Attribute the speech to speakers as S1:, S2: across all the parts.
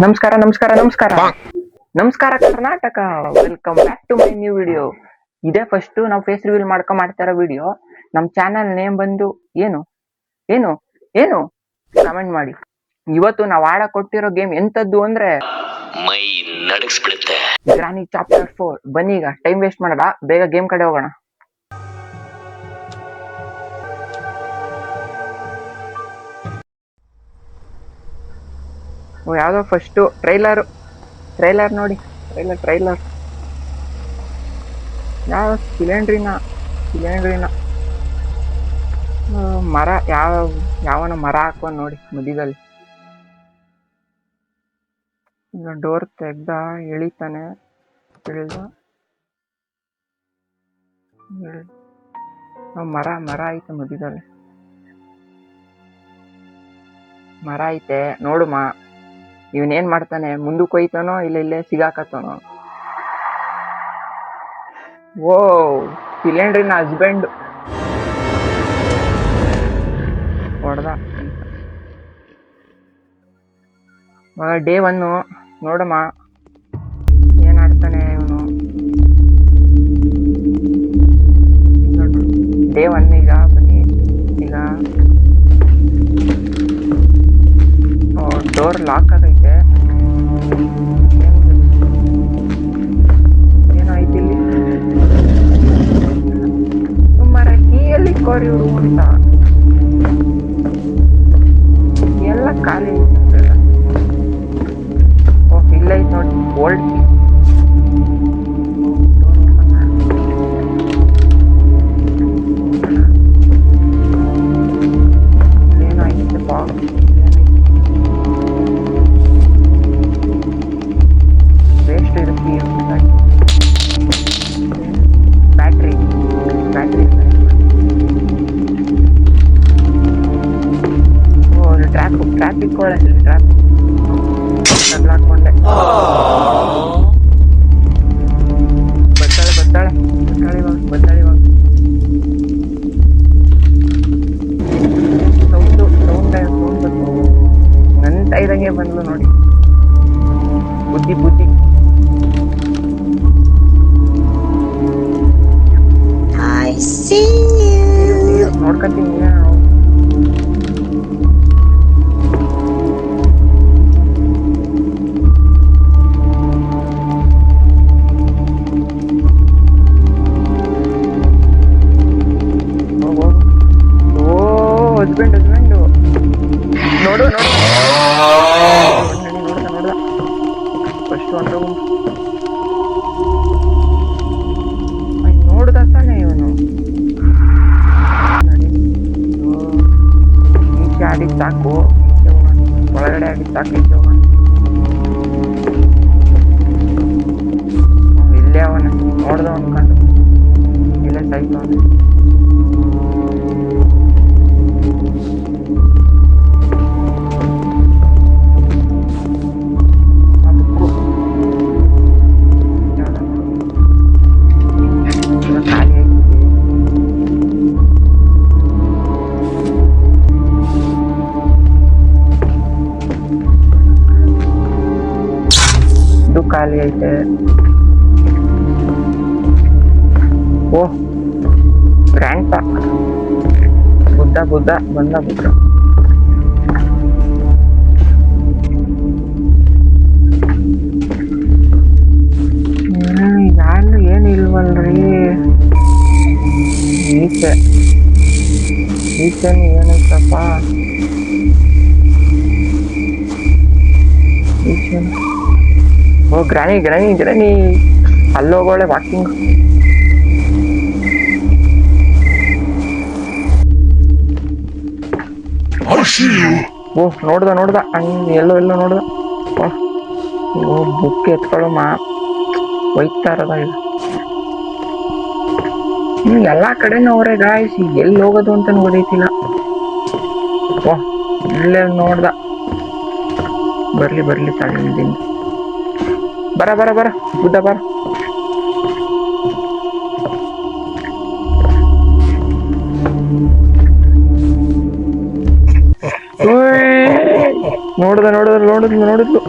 S1: ನಮಸ್ಕಾರ ನಮಸ್ಕಾರ ನಮಸ್ಕಾರ ನಮಸ್ಕಾರ Karnataka. Welcome back to my new video. ಇದೇ ಫಸ್ಟ್ ನಾವು ಫೇಸ್ ರಿವೀಲ್ ಮಾಡ್ತಾ ಇರೋ ವಿಡಿಯೋ. ನಮ್ಮ ಚಾನಲ್ ನೇಮ್ ಬಂದು ಏನು ಏನು ಏನು ಕಮೆಂಟ್ ಮಾಡಿ. ಇವತ್ತು ನಾವು ಆಡ ಕೊಟ್ಟಿರೋ ಗೇಮ್ ಎಂತದ್ದು ಅಂದ್ರೆ ಮೈ ನಡಗಿಸ್ಬಿಡುತ್ತೆ. ಗ್ರಾನಿ ಚಾಪ್ಟರ್ 4. ಬನ್ನಿ ಈಗ ಟೈಮ್ ವೇಸ್ಟ್ ಮಾಡಬೇಡ, ಬೇಗ ಗೇಮ್ ಕಡೆ ಹೋಗೋಣ. ಯಾವ್ದೋ ಫಸ್ಟ್ ಟ್ರೈಲರ್ ನೋಡಿ. ಟ್ರೈಲರ್ ಯಾವ ಸಿಲಿಂಡ್ರಿನ ಮರ, ಯಾವನ ಮರ ಹಾಕೋ ನೋಡಿ ಮಧ್ಯದಲ್ಲಿ. ಈಗ ಡೋರ್ ತೆಗ್ದ, ಇಳಿತಾನೆ. ಮರ ಐತೆ ಮಧ್ಯದಲ್ಲಿ, ಮರ ಐತೆ ನೋಡುಮ. ಇವನೇನ್ ಮಾಡ್ತಾನೆ, ಮುಂದಕ್ಕೆ ಹೋಯ್ತಾನೋ ಇಲ್ಲ ಇಲ್ಲೇ ಸಿಗಾಕತ್ತಾನೋ. ಓ, ಸಿಲಿಂಡ್ರಿನ ಹಸ್ಬೆಂಡ್ ಹೊಡ್ದ. ಡೇ 1 ನೋಡಮ್ಮ, ಏನ್ ಆಡ್ತಾನೆ ಇವನು. ಡೇ 1 ಈಗ ಬನ್ನಿ. ಈಗ ಡೋರ್ ಲಾಕ್ ಆಗೈತೆ. ಏನಾಯ್ತು ಇಲ್ಲಿ? ಮರ ಕೀಯಲ್ಲಿ ಕೋರಿ ಅಂತ ಎಲ್ಲ ಖಾಲಿ ಐತೆ. ಇಲ್ಲ ಐತೆ ನೋಡಿ, ಓಲ್ಡ್ ಏನಾಯ್ತಪ್ಪ. ವೇಸ್ಟ್ ಇರುತ್ತೆ ಬ್ಯಾಟ್ರಿ. ಟ್ರಾಫಿಕ್ ಒಳಗೆ ಹಾಕೊಂಡೆ. ಬದ್ದಾಳೆ ಇವಾಗ. ಸೌಂಡ್ ನನ್ನ ಟೈದಂಗೆ ಬಂದ್ಲು ನೋಡಿ. ಬುದ್ಧಿ ನೋಡ್ಕತ್ತೀನಿ. ಹಸ್ಬೆಂಡ್ ನೋಡು ನೋಡ್ದ ಫಸ್ಟ್ ನೋಡ್ದ ತಾನೆ ಇವನು. ಈಚೆ ಆಡಿದ್ ಸಾಕು, ಒಳಗಡೆ ಆಡಿದ್ ಸಾಕು. ಈಚೆ ಹೋಗೋಣ. ಇಲ್ಲೇ ಅವನ ನೋಡ್ದ ಅನ್ಕೊಂಡು ಇಲ್ಲೇ ಸಾಯ್ತು ಅವನು. ಖಾಲಿ ಐತೆ. ಓಹ್, ಗ್ರ್ಯಾಂಡ್ ಪಾಕ್. ಬುದ್ಧ ಬಂದ. ಯಾರು ಏನು ಇಲ್ವಲ್ರಿ ಈಚೆನು ಏನೈತಪ್ಪ. ಓ, ಗ್ರಾನಿ ಅಲ್ಲೋಗೋಳೆ ವಾಕಿಂಗ್. ಓಹ್, ನೋಡ್ದ ಎಲ್ಲೋ ನೋಡ್ದ. ಓ, ಬುಕ್ ಎತ್ಕೊಳ್ಳೋ ಒಯ್ತಾ ಇರೋದ ಈಗ. ಎಲ್ಲಾ ಕಡೆನೂ ಅವ್ರೆ ಗಾಯ್ಸ್. ಎಲ್ಲಿ ಹೋಗೋದು ಅಂತ ಗೊತ್ತೈತಿಲ್ಲ. ಓಹ್, ಇಲ್ಲೇ ನೋಡ್ದ. ಬರ್ಲಿ ತಗೊಂಡಿದ್ದೀನಿ. ಬರ ಬುದ್ಧ ಬರ. ನೋಡಿದ್ಲು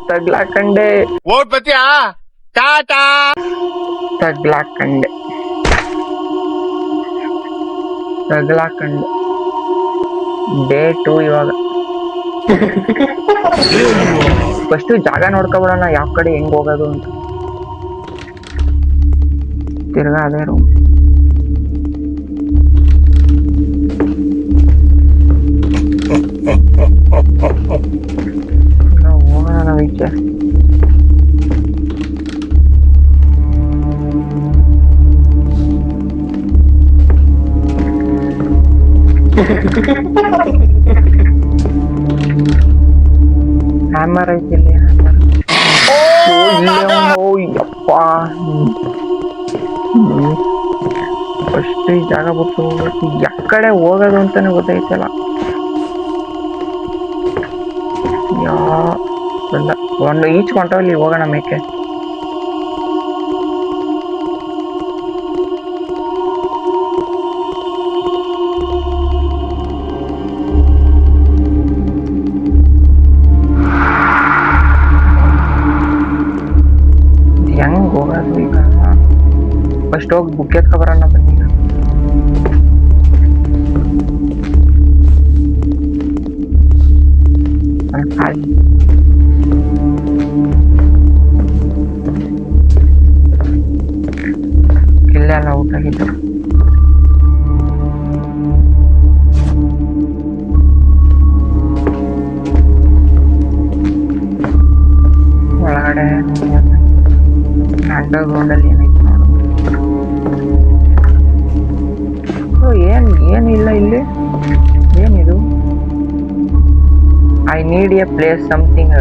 S1: ತಗ್ಲಾಕಂಡೆ
S2: ಓಟ್ ಬತ್ತೀಯಾ ಟಾಟಾ
S1: ತಗ್ಲಾಕಂಡೆ ಡೇ 2 ಇವಾಗ ಫಸ್ಟ್ ಜಾಗ ನೋಡ್ಕೊಬಿಡೋಣ ಯಾವ ಕಡೆ ಹೆಂಗ್ ಹೋಗೋದು ಅಂತ. ತಿರ್ಗಾ ಅದೇ ರೂಮ್. ಹೋಗೋಣ ನಾವು ಈಚೆ. ಹ್ಯಾಮರ್ ಐತಿ ಇಲ್ಲಿ. ಯಪ್ಪ ಫಸ್ಟ್ ಈ ಜಾಗ ಬಿಟ್ಟು ಹೋಗ್ಬೇಕು. ಯಾಕಡೆ ಹೋಗೋದು ಅಂತಾನೆ ಗೊತ್ತೈತಲ್ಲ. ಒಂದು ಈಚ್ ಹೊಂಟವಲ್ಲಿ ಹೋಗೋಣ ಮೇಕೆ. ಹೆಂಗ್ ಹೋಗೋದು ಈಗ? ಫಸ್ಟ್ ಹೋಗಿ ಬುಕ್ ಎತ್ಕೊ ಬರೋಣ ಬನ್ನಿ. ಇಲ್ಲೆಲ್ಲ ಔಟ್ ಆಗಿದ್ದು. ಒಳಗಡೆ ಅಂಡರ್ ಗ್ರೌಂಡ್ ಅಲ್ಲಿ ಏನೈತಿ ನೋಡು. ಏನಿಲ್ಲ ಇಲ್ಲಿ. ಏನಿದು? I need A place something.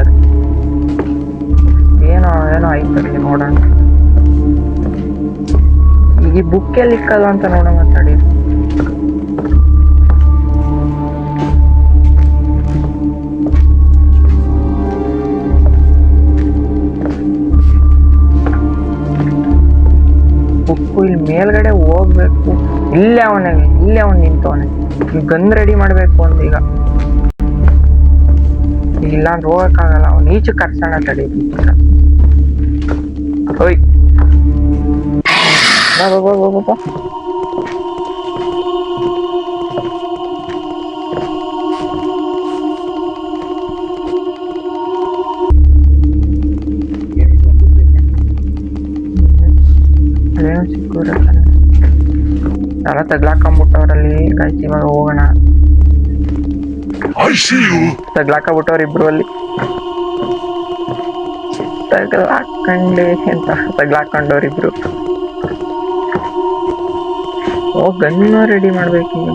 S1: ಏನೋ ಐತಲ್ಲಿ ನೋಡೋಣ. ಈ ಬುಕ್ ಎಲ್ಲಿ ಇಕ್ಕದು ಅಂತ ನೋಡೋಣ. ಮಾತಾಡಿ ಬುಕ್ಕು ಇಲ್ಲಿ ಮೇಲ್ಗಡೆ ಹೋಗ್ಬೇಕು. ಇಲ್ಲೇ ಅವನ್ ನಿಂತವನೆ. ಗನ್ ರೆಡಿ ಮಾಡ್ಬೇಕು ಒಂದು ಈಗ. ಇಲ್ಲ ಅಂದ್ರೆ ಹೋಗಕ್ಕಾಗಲ್ಲ. ಅವ್ನು ಈಚೆ ಕರ್ಸೋಣ ತಡಿ. ಓಯ್ ಅದೇನು ಸಿಕ್ಕೂರ ಎಲ್ಲ ತಗ್ಲಾಕೊಂಬಿಟ್ಟವ್ರಲ್ಲಿ. ಗಾಯ್ಸ್ ಇವಾಗ ಹೋಗೋಣ. ತಗ್ಲಾಕೊಂಬಿಟ್ಟವ್ರು ಇಬ್ರು ಅಲ್ಲಿ. ತಗ್ಲಾಕೊಂಡೆ ಅಂತ ತಗ್ಲಾಕೊಂಡವ್ರಿಬ್ರು. Gun ready ಮಾಡ್ಬೇಕೀಗ.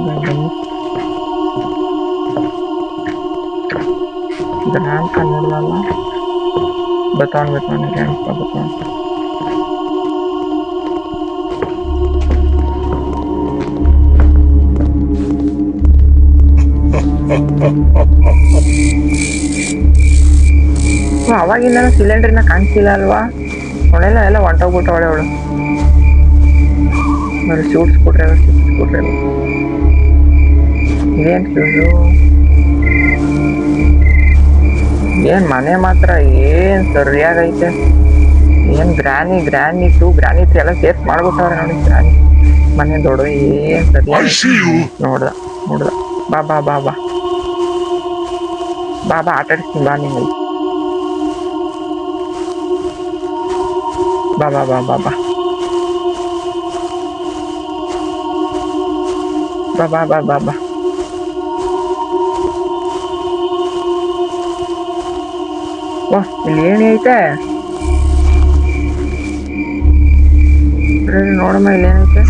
S1: ಗನ್ನ ಅಂತ ನೋಡ್ಲಲ್ಲ. ಬತಾನ್ ಅವಾಗಿಂದ ಸಿಲಿಂಡರ್ನ ಕಾಣಿಸಿಲ್ಲ ಅಲ್ವಾ? ಅವಳೆಲ್ಲ ಎಲ್ಲ ಹೊಂಟೋಗ್ಬಿಟ್ಟವಳೆ ಅವಳು. ಶೂಟ್ಸ್ ಕೊಟ್ರೆ ಇದೇನ್ ಫ್ಯೂಸು? ಏನ್ ಮನೆ ಮಾತ್ರ ಏನ್ ಸರಿಯಾಗೈತೆ. ಏನ್ ಗ್ರಾನಿ 2 ಗ್ರಾನಿ 3 ಎಲ್ಲ ಸೇರ್ಸ್ ಮಾಡ್ಬಿಟ್ಟವ್ರೆ ನೋಡಿ. ಗ್ರಾನಿ ಮನೆ ದೊಡ್ಡ ಏನ್ ಸರಿಯಾಗಿ ನೋಡ್ದ. ಬಾ ಆಟಾಡಿಸ್ತೀನಿ ಬಾ ನಿಂಗೆ. ಬಾ ಇಲ್ಲಿ ಏನಿ ಐತೆ ನೋಡಮ್ಮ. ಇಲ್ಲಿ ಏನೈತೆ?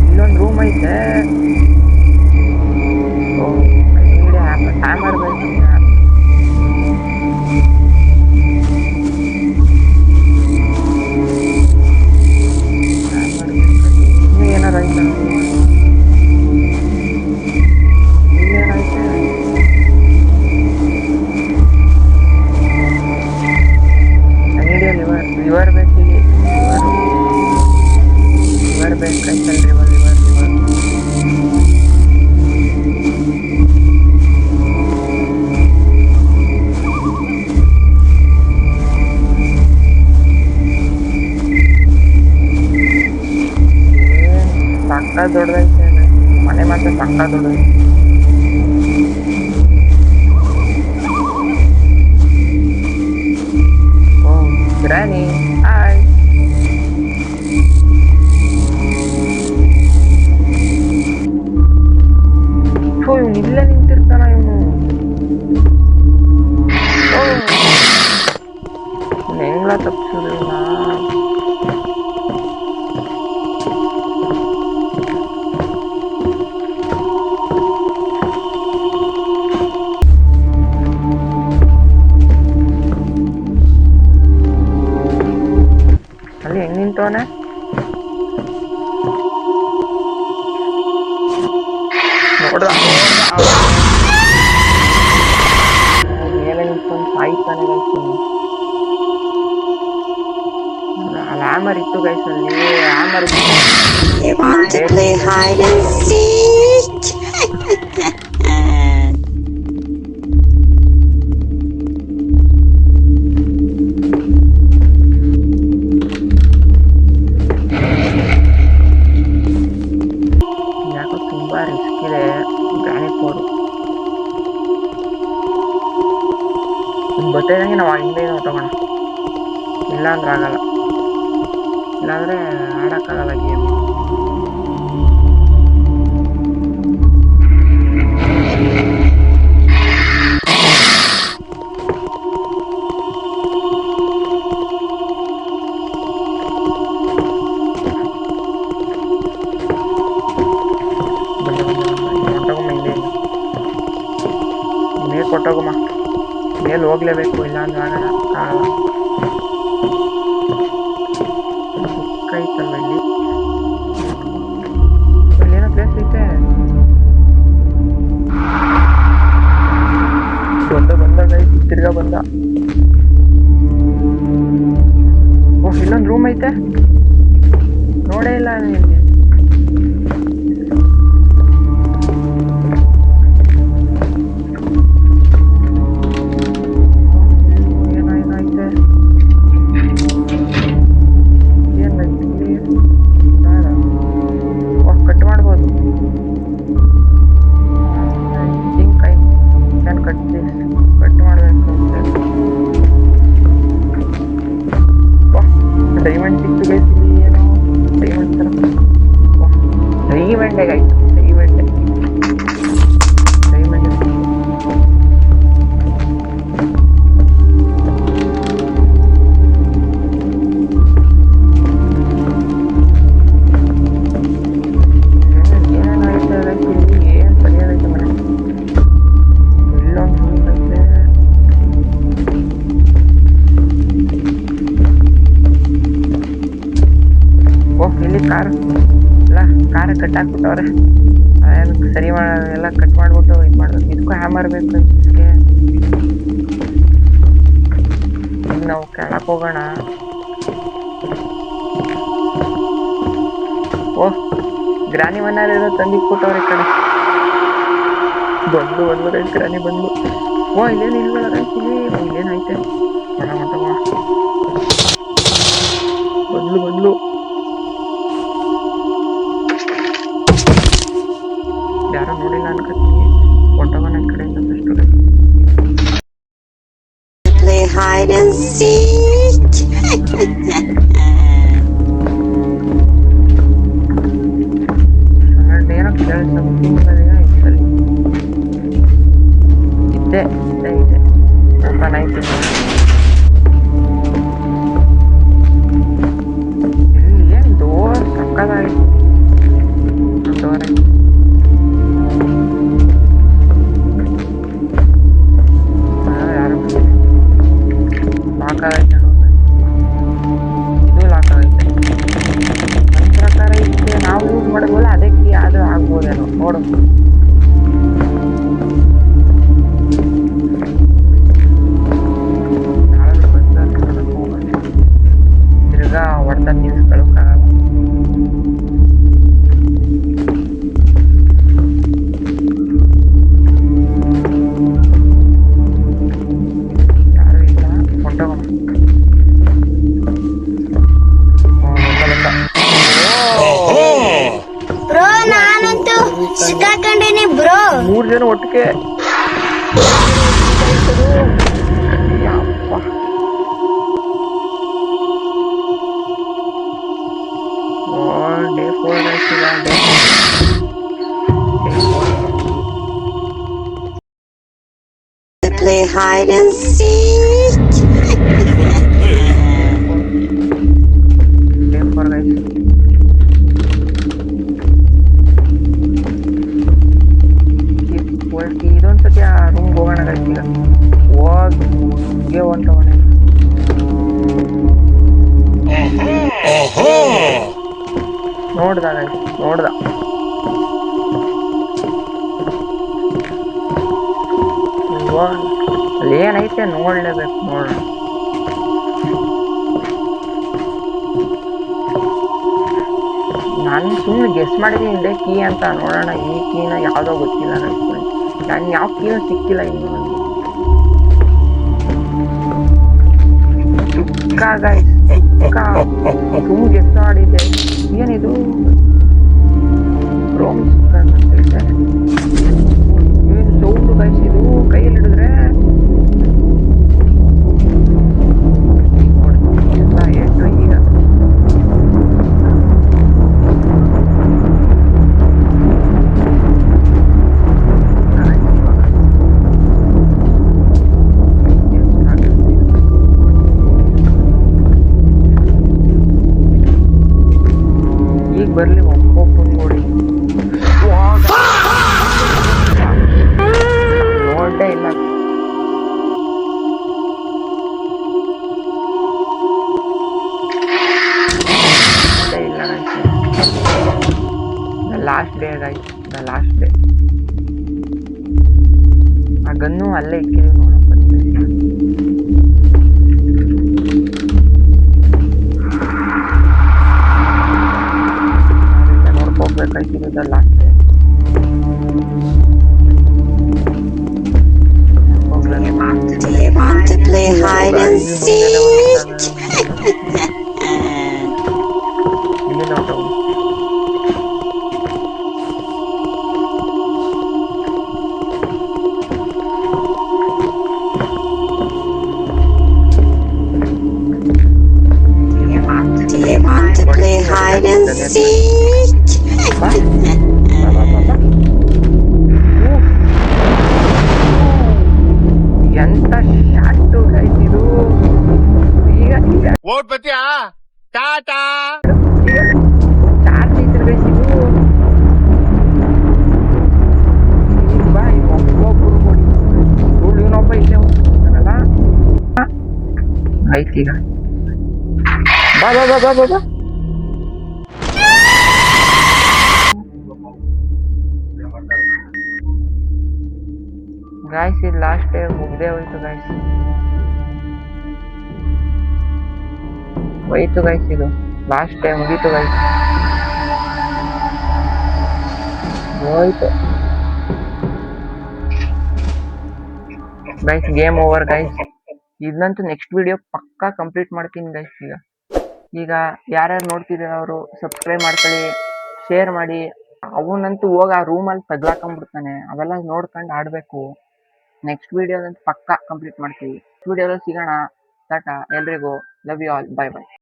S1: ಇಲ್ಲೊಂದು ರೂಮ್ ಐತೆ. ಹ್ಯಾಮರ್ ಬೇಕು. ಏನಾರ ಐತೆ? ಇಲ್ಲೇನೈತೆ? ದೊಡ್ಡದೈತೆ ಮನೆ ಮಾತ್ರ ಸಕ್ಕ ದೊಡ್ಡದೈತೆ. ಓ ಗ್ರಾನಿ ಹಾಯ್. ಇವನು ಇಲ್ಲೇ ನಿಂತಿರ್ತಾನ ಇವನು. ಹೆಂಗ್ಲ ತಪ್ಪಿಸಿದ್ರಿಲ್ಲ. ಅಲ್ಲಿ ಹೆಂಗ್ ನಿಂತವನೆ. ನೋಡ್ದ ಮೇಲೆ ನಿಂತ್ಕೊಂಡು ಸಾಯ್ತಾನೆ ಗೈಸ್. ಅಲ್ಲಿ ಹ್ಯಾಮರ್ ಇತ್ತು ಗೈಸ್. ಅಲ್ಲಿ hammer
S3: You want to play hide and seek?
S1: ಯಾಕೋ ತುಂಬಾ ರಿಸ್ಕ್ ಇದೆ ಗ್ರಾನಿಕ್ ಬೋರ್ಡು. ಗೊತ್ತಿದ್ದಂಗೆ ನಾವು ಹಿಂದೆ ತಗೋಣ, ಇಲ್ಲಾಂದ್ರೆ ಆಗಲ್ಲ. ಇಲ್ಲಾಂದ್ರೆ ಆಡಕ್ಕಾಗಲ್ಲ ಗೇಮ್. ಮೇಲ್ ಕೊಟ್ಟೋಗಮ್ಮ, ಮೇಲ್ ಹೋಗ್ಲೇಬೇಕು, ಇಲ್ಲಾಂದ್ರೆ ಆಗಲ್ಲ. ಐತಲ್ವ ಇಲ್ಲಿ, ಏನೋ ಪ್ಲೇಸ್ ಐತೆ. ಬಂದ ತಿರ್ಗಾ ಬಂದ. ಓಹ್ ಇಲ್ಲೊಂದು ರೂಮ್ ಐತೆ, ನೋಡೇ ಇಲ್ಲ ಇಲ್ಲಿ. ಡೈಮಂಡ್ ಸಿಕ್ತು ಗೈಸ್. ಇಲ್ಲಿ ಏನೋ ಡೈಮಂಡ್ ತರ ಡೈಮಂಡ್ ಆಯ್ತು. ಕಾರ್ ಎಲ್ಲ ಕಾರ ಕಟ್ ಹಾಕ್ಬಿಟ್ಟವ್ರೆ. ಅದಕ್ಕೆ ಸರಿ ಎಲ್ಲ ಕಟ್ ಮಾಡ್ಬಿಟ್ಟು ಇದು ಮಾಡ್ಬೇಕು. ಇದಕ್ಕೂ ಹ್ಯಾಮರ್ ಬೇಕು. ಇದಕ್ಕೆ ಈಗ ನಾವು ಕೆಳಕ್ಕೆ ಹೋಗೋಣ. ಓಹ್ ಗ್ರಾನಿ ಮನೆಯಲ್ಲಿರೋ ತಂದಿಕ್ಬಿಟ್ಟವ್ರೆ ಈ ಕಡೆ. ಬಂದು ರೈಸ್ ಗ್ರಾನಿ ಬಂದು. ಓ ಇಲ್ಲೇನು ಇಲ್ವಲ್ಲ ರೈಸ್ ಇಲ್ಲಿ. ಇಲ್ಲೇನೈತೆ ಬಂದ್ಲು. ಯಾರೋ ನೋಡಿಲ್ಲ ಅನ್ಕೋತೀನಿ. ಹೊಂಟೋಗೋಣ ಈ ಕಡೆಯಿಂದ first.
S3: Play hide and seek.
S1: ಏನೋ ಕೇಳಿಸ್ತಾ ಇದ್ದೆ ಓಪನ್ ಆಯ್ತು. ಇಲ್ಲಿ ಏನು ಡೋರ್ ಸಕ್ಕದಾಗಿ ಡೋರ್ ಆಯ್ತು. ಲಾಕ್ ಆಗೈತೆ, ಇದು ಲಾಕ್ ಆಗೈತೆ. ನನ್ನ ಪ್ರಕಾರ ಇದಕ್ಕೆ ನಾವು ಯೂಸ್ ಮಾಡೋದಲ್ಲ, ಅದಕ್ಕೆ ಅದು ಆಗ್ಬೋದೇನೋ ನೋಡು. ತಿರ್ಗಾ ಹೊಡೆದ ನಿಲ್ಸ್ಕೊಳ್ಳೋಕ್ಕಾಗಲ್ಲ. ಯಾರು ಇಲ್ಲ, ಹೊಂಟೋಗೋಣ.
S3: Bro,
S1: ಮೂರ್ ಜನ ಒಟ್ಟಿಗೆ ಯಪ್ಪ. Day 4 guys. ಈಗ day 4
S3: to play hide and seek.
S1: Day 4 guys. ಇದೊಂದ್ಸತಿ ಆ ರೂಮ್ಗೆ ಹೋಗೋಣ ಗೈಸ್. ಈಗ ಹೋಗಿ ಹೊಂಟವಣ. ನೋಡ್ದ ಗೈಸ್, ನೋಡ್ದ. ಅಲ್ಲಿ ಏನೈತೆ ನೋಡ್ಲೇಬೇಕು. ನೋಡೋಣ. ನಾನು ಸುಮ್ಮನೆ ಗೆಸ್ ಮಾಡಿದೀನಿ ಇದೇ ಕೀ ಅಂತ. ನೋಡೋಣ ಈ ಕೀನ ಯಾವ್ದೋ ಗೊತ್ತಿಲ್ಲ ನನಗೆ. ನಾನು ಯಾವ ಕೀನೂ ಸಿಕ್ಕಿಲ್ಲ ಇನ್ನು ನನಗೆ. ಸುಮ್ಮನೆ ಗೆಸ್ ಮಾಡಿದ್ದೆ. ಏನಿದು ರೋಮ್ ಅಂತೈತೆ. ಏನು ಸೌಂಡು ಗೈಸ್ ಇದು. ಕೈಯಲ್ಲಿ ಹಿಡಿದ್ರೆ ಎಲ್ಲ ಎಷ್ಟು ಈಗ. ಈಗ ಬರ್ಲಿ ಒಬ್ಬೊಬ್ಬರು ನೋಡಿ. ನೋಡ್ದೇ ಇಲ್ಲ. Last day guys, the last day. ಆ ಗನ್ನು ಅಲ್ಲೇ ಇಕ್ಕಿದೀವಿ ನೋಡಪ್ಪ. ನೋಡ್ಕೋಬೇಕಾಯ್ತು. The last day.
S3: Do you want to play hide and seek? Do you want to play hide and seek?
S1: ಎಂತ ಶಾಟು ಗೈಸ್ ಇದು. ಈಗ
S2: ಓಟ್ ಬತ್ತೀಯಾ ಟಾಟಾ.
S1: ಚಾರ್ಜ್ ಐತೆ ಗೈಸ್ ಇದು. ಬಾ ಒಬ್ಬೊಬ್ರು ಕೊಡಿ. ಇವನೊಬ್ಬ ಇಲ್ಲೇ ಹೋಗ್ತಾನಲ್ಲ. ಆಯ್ತು ಈಗ. ಬಾ ಬಾ ಬಾ ಬಾ ಬಾ ಬಾ. ಗಾಯ್ಸ್ ಇದು ಲಾಸ್ಟ್ ಡೇ ಮುಗ್ದೇ ಹೋಯ್ತು ಗಾಯ್ಸ್. ಹೋಯ್ತು ಗೈಸ್, ಇದು ಲಾಸ್ಟ್ ಡೇ ಮುಗೀತು ಗೈಸ್. ಹೋಯ್ತು ಗೈಸ್, ಗೇಮ್ ಓವರ್ ಗೈಸ್. ಇದನ್ನಂತೂ ನೆಕ್ಸ್ಟ್ ವಿಡಿಯೋ ಪಕ್ಕಾ ಕಂಪ್ಲೀಟ್ ಮಾಡ್ತೀನಿ ಗೈಸ್. ಈಗ ಯಾರ್ಯಾರು ನೋಡ್ತಿದ್ದೀರ ಅವರು ಸಬ್ಸ್ಕ್ರೈಬ್ ಮಾಡ್ಕೊಳ್ಳಿ, ಶೇರ್ ಮಾಡಿ. ಅವನಂತೂ ಹೋಗಿ ಆ ರೂಮಲ್ಲಿ ತಗ್ಲಾಕೊಂಡ್ಬಿಡ್ತಾನೆ. ಅವೆಲ್ಲ ನೋಡ್ಕೊಂಡು ಆಡಬೇಕು. ನೆಕ್ಸ್ಟ್ ವಿಡಿಯೋದಂತೂ ಪಕ್ಕಾ ಕಂಪ್ಲೀಟ್ ಮಾಡ್ತೀವಿ. ವಿಡಿಯೋದಲ್ಲಿ ಸಿಗೋಣ. ಟಾಟಾ ಎಲ್ರಿಗೂ. Love you all. Bye bye.